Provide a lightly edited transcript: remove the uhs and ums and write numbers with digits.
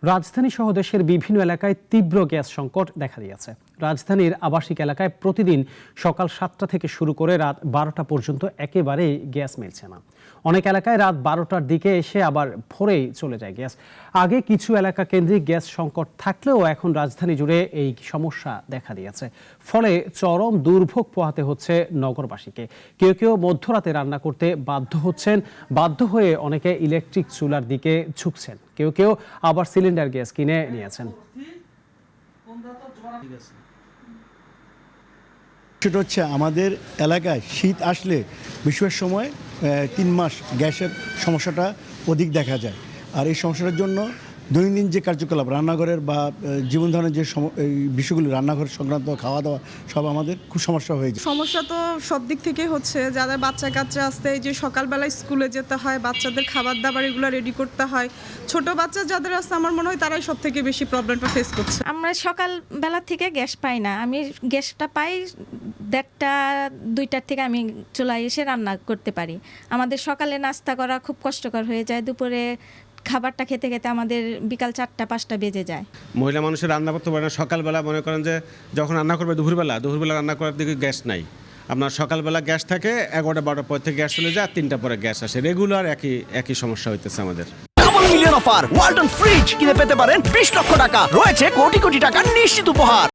রাজধানী সহ দেশের বিভিন্ন এলাকায় তীব্র গ্যাস সংকট দেখা দিয়েছে। রাজধানীর আবাসিক এলাকায় প্রতিদিন সকাল 7টা থেকে শুরু করে রাত 12টা পর্যন্ত একেবারেই গ্যাস মিলছে না। অনেক এলাকায় রাত 12টার দিকে এসে আবার ভোরেই চলে যায় গ্যাস। আগে কিছু এলাকা কেন্দ্রিক গ্যাস সংকট থাকলেও এখন রাজধানী জুড়ে এই সমস্যা দেখা দিয়েছে। ফলে চরম দুর্ভোগ পোহাতে হচ্ছে নগরবাসীকে। কেউ কেউ মধ্যরাতে রান্না করতে বাধ্য হয়ে অনেকে ইলেকট্রিক চুলার দিকে ঝুঁকছেন। কেউ কেউ আবার সিলিন্ডার গ্যাস কিনে নিয়েছেন। সেটা হচ্ছে আমাদের এলাকায় শীত আসলে বিশেষ সময় 3 মাস গ্যাসের সমস্যাটা অধিক দেখা যায়। আর এই সমস্যাটার জন্য দৈনন্দিন যে কার্যকলাপ রান্নাঘরের বা জীবন ধারণের যে এই বিষয়গুলি রান্নাঘর সংক্রান্ত খাওয়া দাওয়া সব আমাদের খুব সমস্যা হয়ে যায়। সমস্যা তো সব দিক থেকে হচ্ছে, যাদের বাচ্চা কাচ্চা আসতে এই যে সকালবেলায় স্কুলে যেতে হয়, বাচ্চাদের খাবার দাবার এগুলো রেডি করতে হয়। ছোট বাচ্চা যাদের আছে আমার মনে হয় তারাই সব থেকে বেশি প্রবলেমটা ফেস করছে। আমরা সকালবেলা থেকে গ্যাস পাই না, আমি গ্যাসটা পাই 1:30 2টার থেকে আমি চুলায় এসে রান্না করতে পারি। আমাদের সকালে নাস্তা করা খুব কষ্টকর হয়ে যায়, দুপুরে খাবারটা খেতে খেতে আমাদের বিকাল 4টা 5টা বেজে যায়। মহিলা মানুষের রান্না করতে পারে না। সকালবেলা মনে করেন যে যখন রান্না করবে দুপুরবেলা রান্না করার দিকে গ্যাস নাই। আপনার সকালবেলা গ্যাস থাকে, 11টা 12টার পর থেকে গ্যাস চলে যায়, 3টা পরে গ্যাস আসে। রেগুলার একই সমস্যা হইতেছে আমাদের। Double million offer Walton fridge কিনে পেতে পারেন 20 লক্ষ টাকা, রয়েছে কোটি কোটি টাকার নিশ্চিত উপহার।